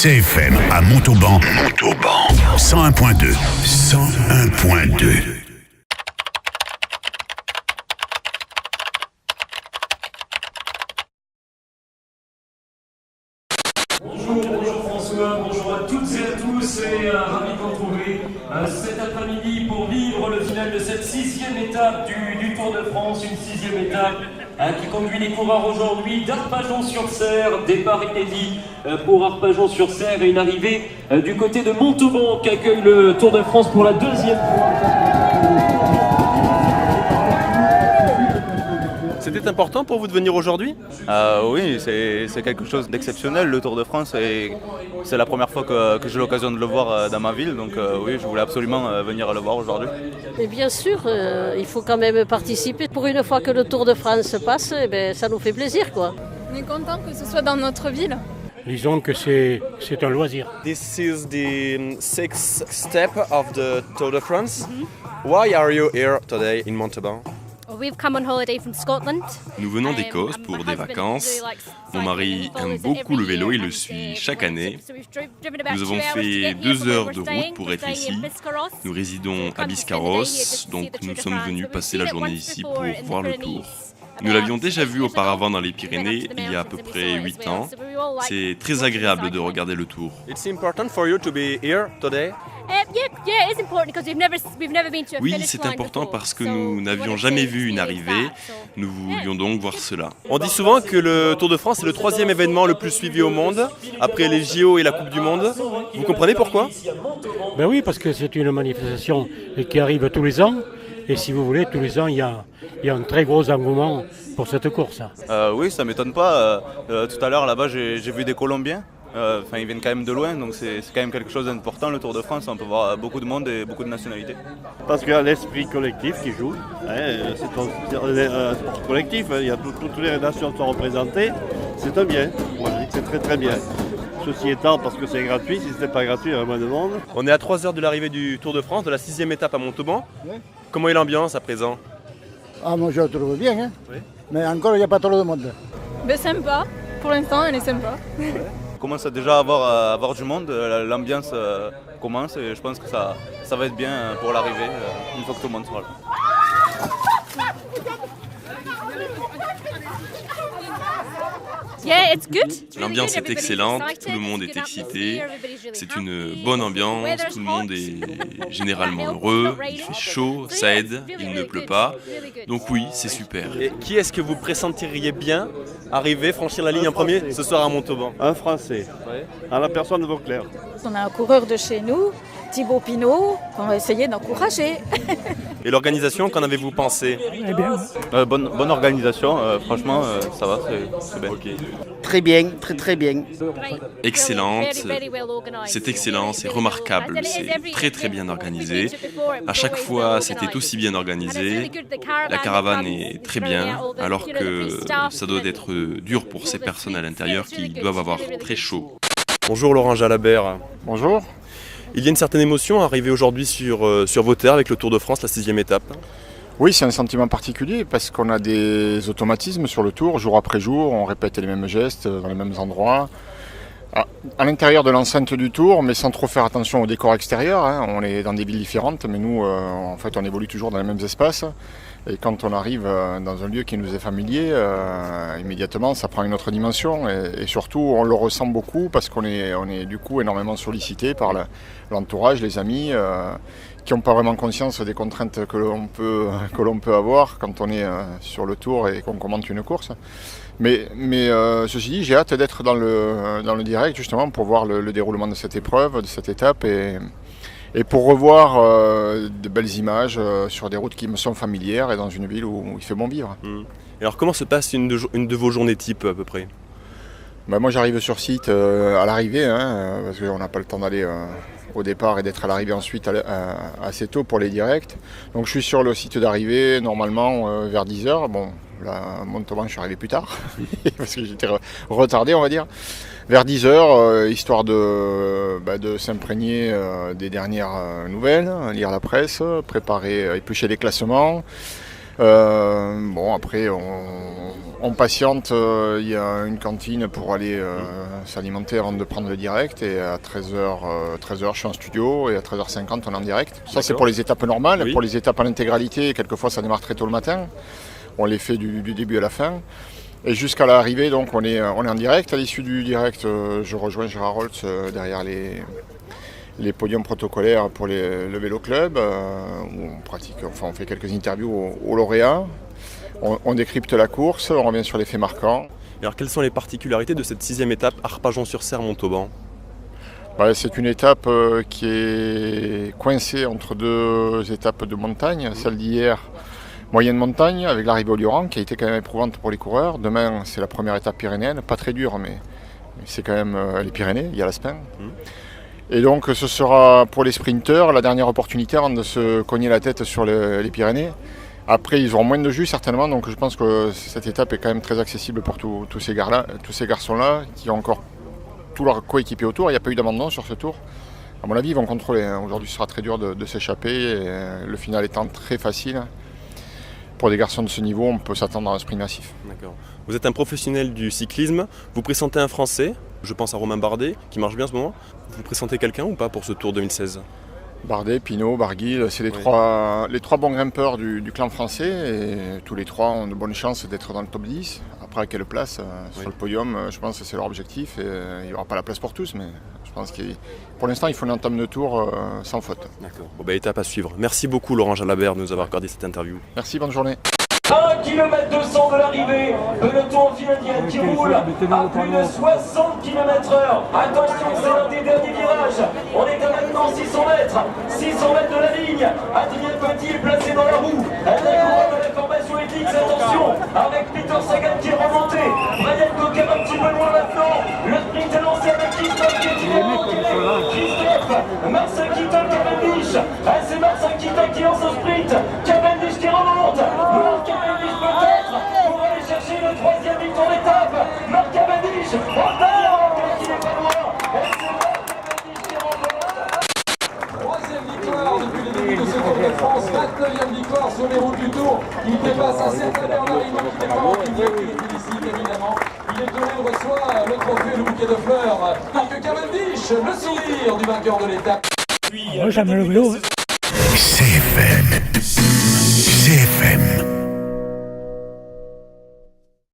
CFM à Montauban. 101.2. 101.2. Bonjour François, bonjour à toutes et à tous et ravi de vous retrouver cet après-midi pour vivre le final de cette 6e étape du Tour de France, une 6e étape qui conduit les coureurs aujourd'hui d'Arpajon-sur-Cère, départ inédit pour Arpajon-sur-Cère et une arrivée du côté de Montauban qui accueille le Tour de France pour la 2e fois. C'était important pour vous de venir aujourd'hui ? Oui, c'est quelque chose d'exceptionnel, le Tour de France, et c'est la première fois que j'ai l'occasion de le voir dans ma ville, donc oui, je voulais absolument venir le voir aujourd'hui. Mais bien sûr, il faut quand même participer. Pour une fois que le Tour de France passe, ça nous fait plaisir, quoi. On est content que ce soit dans notre ville. Disons que c'est un loisir. This is the sixth step of the Tour de France. Why are you here today in Montauban? Nous venons d'Écosse pour des vacances. Mon mari aime beaucoup le vélo, il le suit chaque année. Nous avons fait 2 heures de route pour être ici. Nous résidons à Biscarrosse, donc nous sommes venus passer la journée ici pour voir le Tour. Nous l'avions déjà vu auparavant dans les Pyrénées, il y a à peu près 8 ans. C'est très agréable de regarder le Tour. It's important for you to be here today? Oui, c'est important parce que nous n'avions jamais vu une arrivée. Nous voulions donc voir cela. On dit souvent que le Tour de France est le 3e événement le plus suivi au monde, après les JO et la Coupe du Monde. Vous comprenez pourquoi? Ben oui, parce que c'est une manifestation qui arrive tous les ans. Et si vous voulez, tous les ans, il y a un très gros engouement pour cette course. Oui, ça ne m'étonne pas. Tout à l'heure, là-bas, j'ai vu des Colombiens. Ils viennent quand même de loin, donc c'est quand même quelque chose d'important, le Tour de France. On peut voir beaucoup de monde et beaucoup de nationalités. Parce qu'il y a l'esprit collectif qui joue. C'est un sport collectif. Il y a toutes les nations sont représentées. C'est un bien. Moi, je dis que c'est très très bien. Ceci étant, parce que c'est gratuit. Si ce n'était pas gratuit, il y aurait moins de monde. On est à 3 heures de l'arrivée du Tour de France, de la 6e étape à Montauban. Ouais. Comment est l'ambiance à présent? Moi je la trouve bien, hein. Oui. Mais encore il n'y a pas trop de monde. Sympa, pour l'instant elle est sympa. Ouais. On commence déjà à avoir du monde, l'ambiance commence et je pense que ça va être bien pour l'arrivée, une fois que tout le monde sera là. L'ambiance est excellente, tout le monde est excité, c'est une bonne ambiance, tout le monde est généralement heureux, il fait chaud, ça aide, il ne pleut pas, donc oui, c'est super. Et qui est-ce que vous pressentiriez bien arriver, franchir la ligne en premier ce soir à Montauban? Un Français, à la personne de Vauclair. On a un coureur de chez nous, Thibaut Pinot, qu'on va essayer d'encourager. Et l'organisation, qu'en avez-vous pensé? Eh bien, bonne organisation, franchement, ça va, c'est bien. Okay. Très bien, très bien. Excellente, c'est excellent, c'est remarquable, c'est très bien organisé. À chaque fois, c'était aussi bien organisé. La caravane est très bien, alors que ça doit être dur pour ces personnes à l'intérieur qui doivent avoir très chaud. Bonjour Laurent Jalabert. Bonjour. Il y a une certaine émotion à arriver aujourd'hui sur vos terres avec le Tour de France, la 6e étape. Oui, c'est un sentiment particulier parce qu'on a des automatismes sur le Tour, jour après jour, on répète les mêmes gestes dans les mêmes endroits. À l'intérieur de l'enceinte du Tour, mais sans trop faire attention au décor extérieur, hein. On est dans des villes différentes, mais nous, en fait, on évolue toujours dans les mêmes espaces. Et quand on arrive dans un lieu qui nous est familier, immédiatement, ça prend une autre dimension. Et surtout, on le ressent beaucoup parce qu'on est du coup énormément sollicité par l'entourage, les amis, qui n'ont pas vraiment conscience des contraintes que l'on peut avoir quand on est sur le Tour et qu'on commente une course. Mais ceci dit, j'ai hâte d'être dans le direct justement pour voir le déroulement de cette épreuve, de cette étape et pour revoir de belles images sur des routes qui me sont familières et dans une ville où il fait bon vivre. Et alors comment se passe une de vos journées type à peu près? Moi j'arrive sur site à l'arrivée, parce qu'on n'a pas le temps d'aller au départ et d'être à l'arrivée ensuite assez tôt pour les directs. Donc je suis sur le site d'arrivée normalement vers 10h. Bon, là, à Montauban, je suis arrivé plus tard parce que j'étais retardé, on va dire. Vers 10h, histoire de s'imprégner des dernières nouvelles, lire la presse, préparer, éplucher les classements. Après, On patiente, il y a une cantine pour aller s'alimenter avant de prendre le direct et à 13h je suis en studio et à 13h50 on est en direct. Ça c'est pour les étapes normales, pour les étapes en intégralité, quelquefois ça démarre très tôt le matin. On les fait du début à la fin. Et jusqu'à l'arrivée, donc on est en direct. À l'issue du direct, je rejoins Gérard Holtz derrière les podiums protocolaires pour le vélo club, où on fait quelques interviews aux lauréats. On décrypte la course, on revient sur les faits marquants. Et alors quelles sont les particularités de cette 6e étape Arpajon-sur-Cère-Montauban ? C'est une étape qui est coincée entre 2 étapes de montagne. Celle d'hier, moyenne montagne, avec l'arrivée au Lioran, qui a été quand même éprouvante pour les coureurs. Demain, c'est la première étape pyrénéenne, pas très dure, mais c'est quand même les Pyrénées, il y a l'Aspin. Et donc ce sera pour les sprinteurs la dernière opportunité avant de se cogner la tête sur les Pyrénées. Après, ils auront moins de jus certainement, donc je pense que cette étape est quand même très accessible pour tous ces garçons-là, qui ont encore tous leurs coéquipiers autour. Il n'y a pas eu d'abandon sur ce tour. À mon avis, ils vont contrôler. Aujourd'hui, ce sera très dur de s'échapper, et le final étant très facile. Pour des garçons de ce niveau, on peut s'attendre à un sprint massif. D'accord. Vous êtes un professionnel du cyclisme, vous pressentez un Français, je pense à Romain Bardet, qui marche bien en ce moment. Vous pressentez quelqu'un ou pas pour ce Tour 2016 ? Bardet, Pinot, Barguil, c'est les trois bons grimpeurs du clan français et tous les 3 ont de bonnes chances d'être dans le top 10. Après, à quelle place sur le podium, je pense que c'est leur objectif. Et, il n'y aura pas la place pour tous, mais je pense que pour l'instant, il faut une entame de tour sans faute. D'accord. Bon, étape à suivre. Merci beaucoup Laurent Jalabert de nous avoir accordé cette interview. Merci, bonne journée. 1 km 200 de l'arrivée, peloton en file indienne qui roule à plus de 60 km/h. Attention, c'est l'un des derniers virages. On est à maintenant 600 mètres. 600 mètres de la ligne. Adrien Petit est placé dans la roue. La coureur de la formation Ethics, attention, avec Peter Sagan qui est remonté. Brian Cocker un petit peu loin maintenant. Le sprint est lancé avec Christophe qui est Christophe, Marcin Kittel, Cavendish. C'est Marcin Kittel qui lance au sprint. Cavendish qui remonte. Cavendish peut-être pour aller chercher le 3e victoire d'étape. Marc Cavendish, il n'est pas loin. Et c'est Marc Cavendish qui remporte. 3e victoire depuis le début de ce Tour de France. 29e victoire sur les routes du Tour. Il dépasse un certain Bernard Hinault qui n'est pas en public. Il le félicite évidemment. Il est heureux, il reçoit le trophée, le bouquet de fleurs. Marc Cavendish, le sourire du vainqueur de l'étape. CFM.